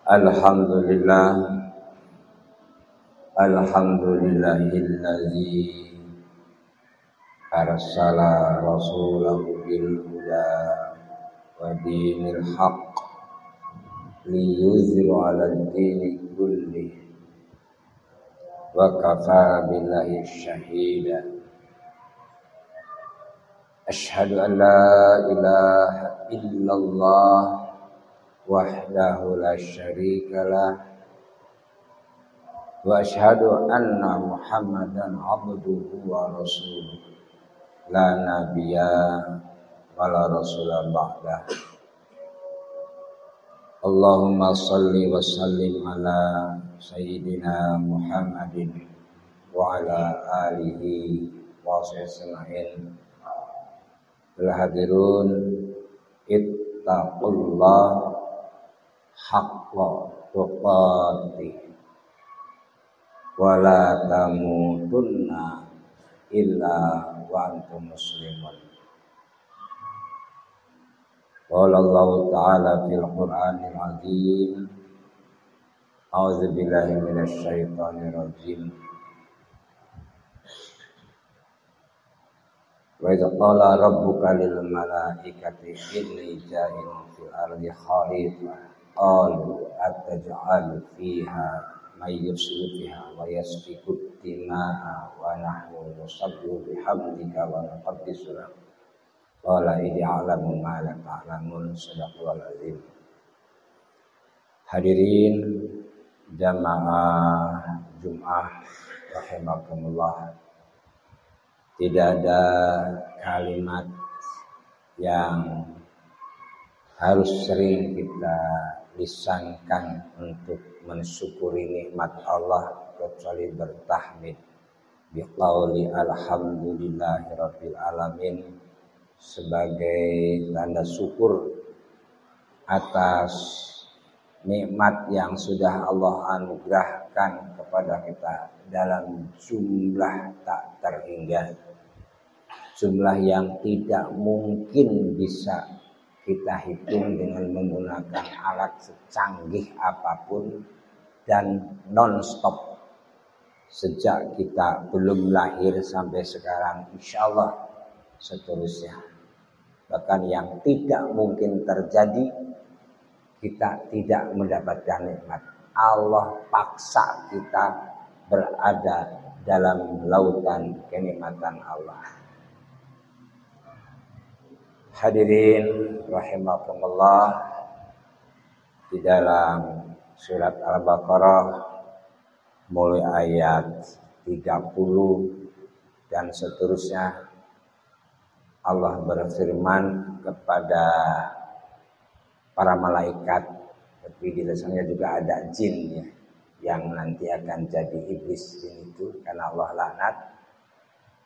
Alhamdulillah, alhamdulillahilladzi arsala rasulahu bil huda wa dinil haqq liyuzhiru 'alad dini kullih wa kafaa billahi syahida. Asyhadu an la ilaha illallah wahdahu la syarikalah wa asyhadu anna Muhammadan abduhu wa rasuluh la nabiyya wa la rasula ba'dah. Allahumma salli wa sallim ala sayyidina Muhammadin wa ala alihi wa sahbihi hadirun ittaqullah haqqa tuqatih wa la tamutunna illa wa antum muslimun. Qala Allah ta'ala fil Qur'anil azim, a'udzu billahi minasy syaithanir rajim. Wa idza qala rabbuka lil malaikati inni ja'ilun fil ardi khalifah qalu ataj'alu fiha may yufsidu fiha wa yasfiku dima'a wa nahnu nusabbihu bihamdika wa nuqaddisu lak qala inni a'lamu ma la ta'lamun. Shadaqallahul azim. Hadirin jamaah Jumat rahimakumullah, tidak ada kalimat yang harus sering kita lisankan untuk mensyukuri nikmat Allah kecuali bertahmid biqauli alhamdulillahirabbil alamin, sebagai tanda syukur atas nikmat yang sudah Allah anugerahkan kepada kita dalam jumlah tak terhingga, jumlah yang tidak mungkin bisa kita hitung dengan menggunakan alat secanggih apapun dan non-stop sejak kita belum lahir sampai sekarang, insya Allah seterusnya. Bahkan yang tidak mungkin terjadi, kita tidak mendapatkan nikmat. Allah paksa kita berada dalam lautan kenikmatan Allah. Hadirin rahimakumullah, di dalam surat Al-Baqarah mulai ayat 30 dan seterusnya, Allah berfirman kepada para malaikat, tapi di dalamnya juga ada jin ya, yang nanti akan jadi iblis itu karena Allah laknat,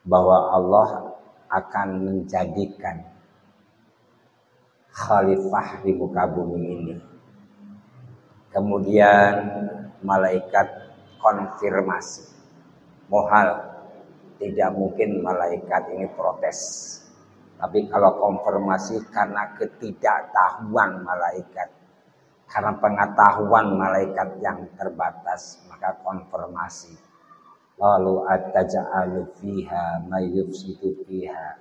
bahwa Allah akan menjadikan khalifah di muka bumi ini. Kemudian malaikat konfirmasi, mohal, tidak mungkin malaikat ini protes. Tapi kalau konfirmasi karena ketidaktahuan malaikat, karena pengetahuan malaikat yang terbatas, maka konfirmasi. Lalu ataj'alu fiha may yufsidu fiha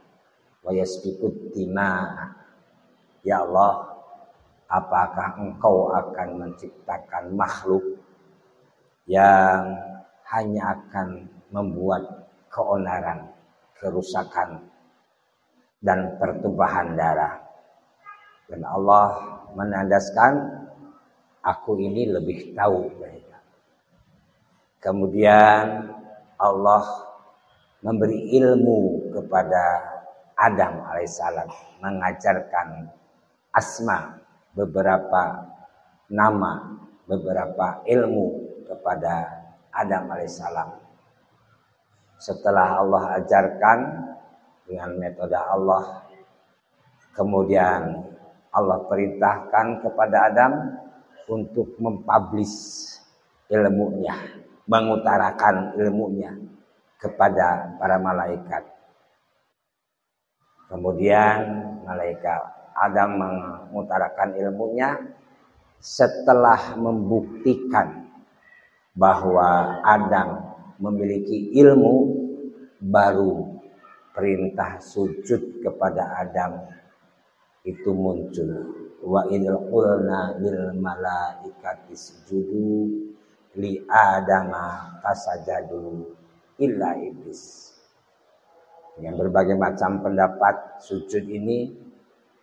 wa yasfiku dima'a. Ya Allah, apakah Engkau akan menciptakan makhluk yang hanya akan membuat keonaran, kerusakan, dan pertumpahan darah? Dan Allah menandaskan, aku ini lebih tahu mereka. Kemudian Allah memberi ilmu kepada Adam alaihissalam, mengajarkan asma, beberapa nama, beberapa ilmu kepada Adam alaihissalam. Setelah Allah ajarkan dengan metode Allah, kemudian Allah perintahkan kepada Adam untuk mempublish ilmunya, mengutarakan ilmunya kepada para malaikat. Kemudian malaikat Adam mengutarakan ilmunya, setelah membuktikan bahwa Adam memiliki ilmu, baru perintah sujud kepada Adam itu muncul. Wa idz qulna lil malaikati isjudu li adama fasajadu illa iblis. Dengan berbagai macam pendapat sujud ini,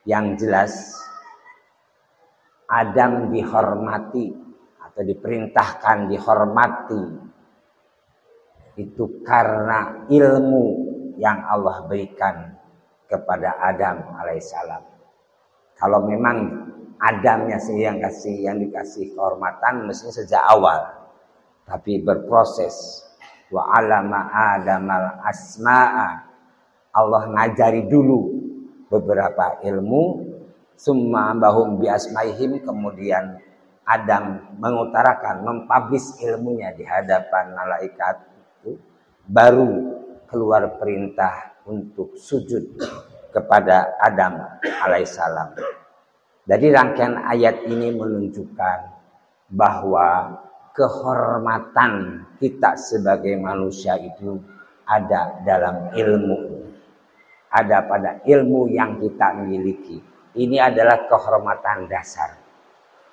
yang jelas Adam dihormati atau diperintahkan dihormati itu karena ilmu yang Allah berikan kepada Adam alaihissalam. Kalau memang Adamnya sih yang dikasih kehormatan mestinya sejak awal, tapi berproses. Wa 'allama Adamal asma'a, Allah ngajari dulu beberapa ilmu, summa bahum bi asmaihim, kemudian Adam mengutarakan, mempublish ilmunya di hadapan malaikat itu, baru keluar perintah untuk sujud kepada Adam alaihissalam. Jadi rangkaian ayat ini menunjukkan bahwa kehormatan kita sebagai manusia itu ada dalam ilmu. Ada pada ilmu yang kita miliki. Ini adalah kehormatan dasar.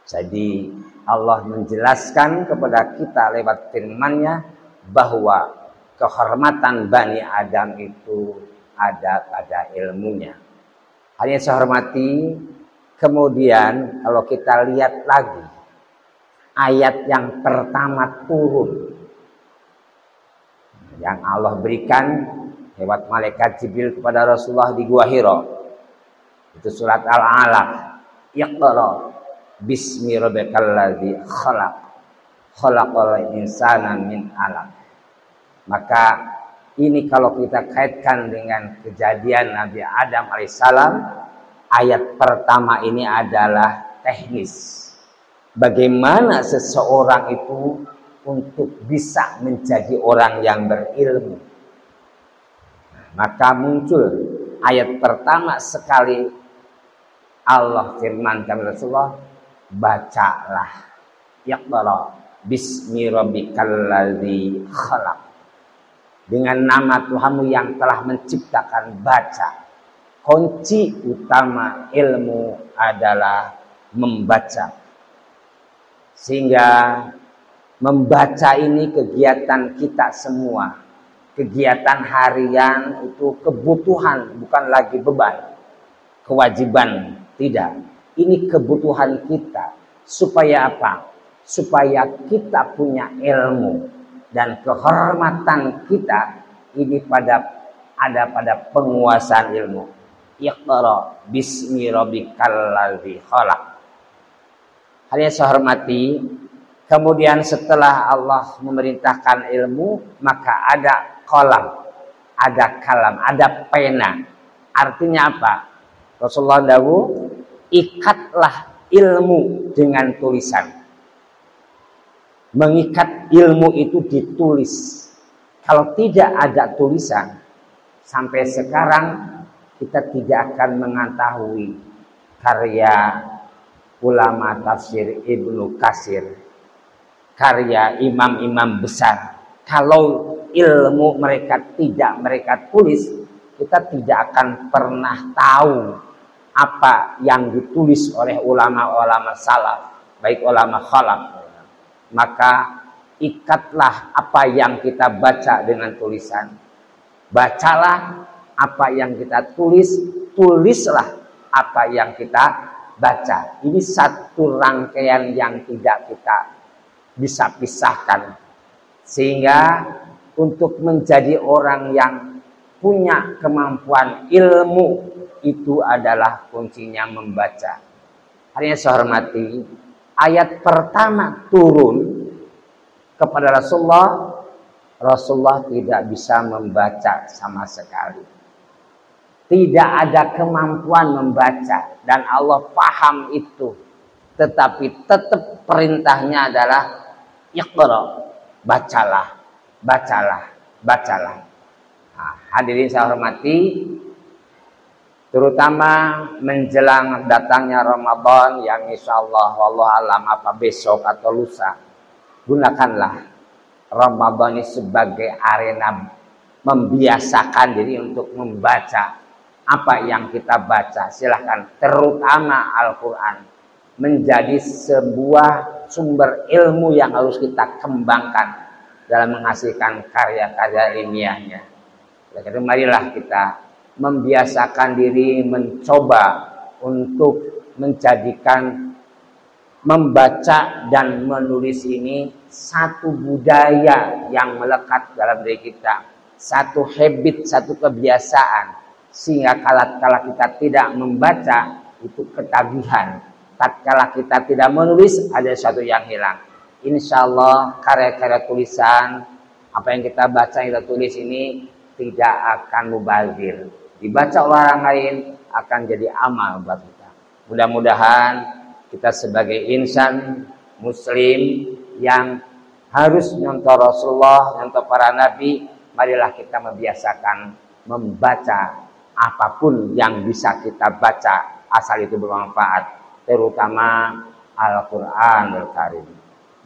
Jadi Allah menjelaskan kepada kita lewat firman-Nya bahwa kehormatan Bani Adam itu ada pada ilmunya. Hanya saya hormati, kemudian kalau kita lihat lagi ayat yang pertama turun yang Allah berikan lewat malaikat Jibril kepada Rasulullah di Gua Hira, itu surat Al-Alaq. Iqra bismi rabbikal ladzi khalaq, khalaqal insana min 'alaq. Maka ini kalau kita kaitkan dengan kejadian Nabi Adam alaihissalam, ayat pertama ini adalah teknis. Bagaimana seseorang itu untuk bisa menjadi orang yang berilmu. Maka muncul ayat pertama sekali Allah firmankan Rasulullah, bacalah, Iqra bismi rabbikal ladzi khalaq, dengan nama Tuhanmu yang telah menciptakan. Baca. Kunci utama ilmu adalah membaca. Sehingga membaca ini kegiatan kita semua. Kegiatan harian itu kebutuhan, bukan lagi beban. Kewajiban, tidak. Ini kebutuhan kita. Supaya apa? Supaya kita punya ilmu. Dan kehormatan kita ini ada pada penguasaan ilmu. Iqra bismi rabbikal ladzi khalaq. Hanya saya hormati, kemudian setelah Allah memerintahkan ilmu, maka ada qalam, ada kalam, ada pena. Artinya apa? Rasulullah dawuh, ikatlah ilmu dengan tulisan. Mengikat ilmu itu ditulis. Kalau tidak ada tulisan, sampai sekarang kita tidak akan mengetahui karya ulama tafsir Ibnu Katsir, karya imam-imam besar. Kalau ilmu mereka tidak mereka tulis, kita tidak akan pernah tahu apa yang ditulis oleh ulama-ulama salaf, baik ulama khalaf. Maka ikatlah apa yang kita baca dengan tulisan. Bacalah apa yang kita tulis, tulislah apa yang kita baca. Ini satu rangkaian yang tidak kita bisa pisahkan. Sehingga untuk menjadi orang yang punya kemampuan ilmu itu adalah kuncinya membaca. Hanya saya hormati, ayat pertama turun kepada Rasulullah tidak bisa membaca sama sekali. Tidak ada kemampuan membaca dan Allah paham itu. Tetapi tetap perintahnya adalah Iqra, bacalah, bacalah, bacalah. Nah, hadirin saya hormati, terutama menjelang datangnya Ramadan yang insya Allah wallahu alam apa besok atau lusa. Gunakanlah Ramadan ini sebagai arena membiasakan diri untuk membaca apa yang kita baca. Silahkan, terutama Al-Quran menjadi sebuah sumber ilmu yang harus kita kembangkan dalam menghasilkan karya-karya ilmiahnya. Jadi marilah kita membiasakan diri mencoba untuk menjadikan membaca dan menulis ini satu budaya yang melekat dalam diri kita, satu habit, satu kebiasaan, sehingga kala kita tidak membaca itu ketagihan, tatkala kita tidak menulis ada sesuatu yang hilang. Insya Allah karya-karya tulisan apa yang kita baca, yang kita tulis ini tidak akan mubazir, dibaca oleh orang lain akan jadi amal buat kita. Mudah-mudahan kita sebagai insan muslim yang harus nyontoh Rasulullah, nyontoh para nabi, marilah kita membiasakan membaca apapun yang bisa kita baca asal itu bermanfaat, terutama Al-Qur'anul Karim.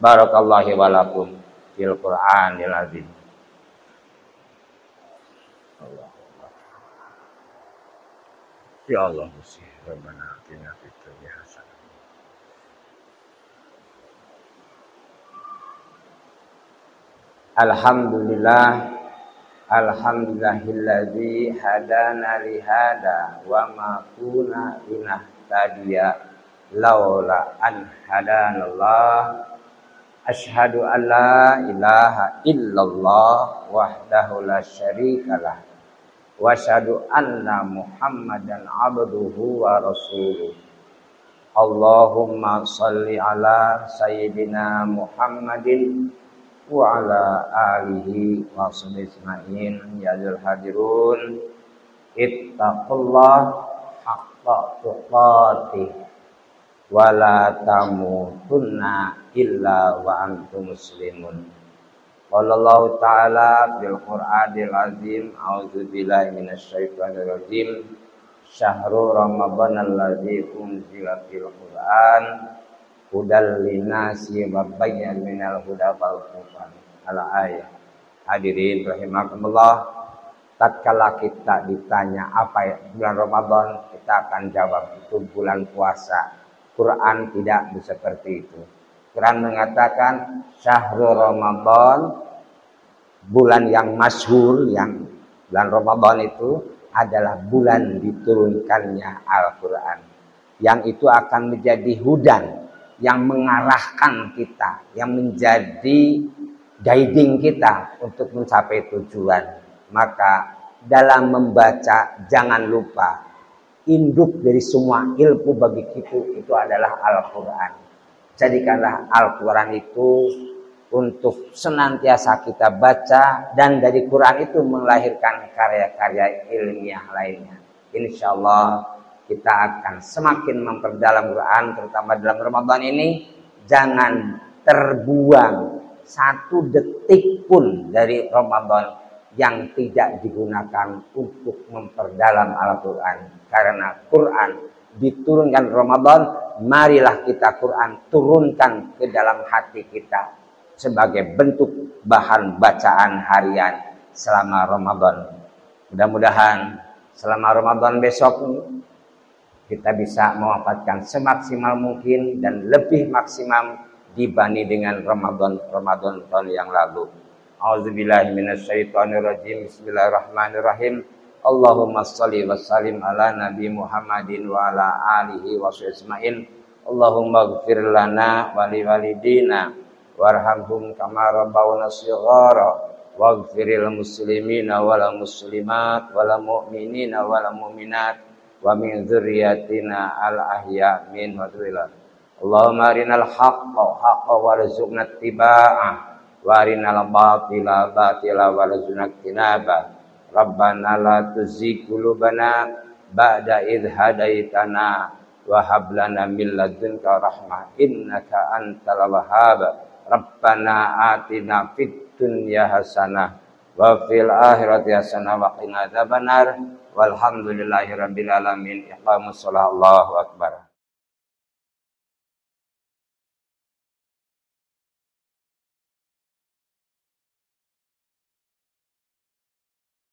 Barakallahu wa lakum fil Qur'anil azim. Ya Allah, Rabbana atina fid dunya hasanah. Alhamdulillah, alhamdulillahilladzi hadana li hada wa ma kunna linahtadiya laula an hadanallah. Asyhadu an la ilaha illallah wahdahu la syarikalah wa asyhadu anna Muhammadan abduhu wa rasuluh. Allahumma shalli ala sayyidina Muhammadin wa ala alihi wa sahbihi ajmain. Ya dzal hadirun, ittaqullah haqqa tuqatih wa la tamutunna illa wa antum muslimun. Qala Allah ta'ala fil Qur'anil azim, a'udzu billahi minasyaitonir rajim. Syahrul Ramadan alladzi unzila fil Qur'an hudal linasi wa bayyinatin minal huda wal furqan. Al-ayat. Hadirin rahimakumullah, tatkala kita ditanya apa ya bulan Ramadan, kita akan jawab itu bulan puasa. Quran tidak seperti itu. Quran mengatakan syahrul Ramadan, bulan yang masyhur, yang bulan Ramadan itu adalah bulan diturunkannya Al-Quran, yang itu akan menjadi hudan, yang mengarahkan kita, yang menjadi guiding kita untuk mencapai tujuan. Maka dalam membaca jangan lupa induk dari semua ilmu bagi kita itu adalah Al-Quran. Jadikanlah Al-Quran itu untuk senantiasa kita baca, dan dari Quran itu melahirkan karya-karya ilmiah lainnya. Insya Allah kita akan semakin memperdalam Quran, terutama dalam Ramadan ini. Jangan terbuang satu detik pun dari Ramadan yang tidak digunakan untuk memperdalam Al-Quran. Karena Quran diturunkan Ramadan, marilah kita Quran turunkan ke dalam hati kita sebagai bentuk bahan bacaan harian selama Ramadan. Mudah-mudahan selama Ramadan besok kita bisa memanfaatkan semaksimal mungkin dan lebih maksimal dibanding dengan Ramadan tahun yang lalu. A'udzubillahi minasyaitonirrajim. Bismillahirrahmanirrahim. Allahumma shalli wa sallim ala Nabi Muhammadin wa ala alihi wa sahbihi. Allahumma ighfir lana wa liwalidina warhamhum kama rabbawna shighara waghfiril muslimina wal muslimat wal mu'minina wal mu'minat wa min dzurriyyatina al ahya min wa dzillah. Allahumma arinal haqqa haqqan warzuqna ittiba'ah wa arinal batila batila warzuqna ijtinabah. Rabbana la tuzigh qulubana ba'da idh hadaitana wa hab lana min ladunka rahmah innaka antal wahhab. Rabbana atina fid dunya hasanah wa fil akhirati hasanah wa qina adzabannar. Walhamdulillahirabbil alamin. Iqamus shalah. Allahu akbar.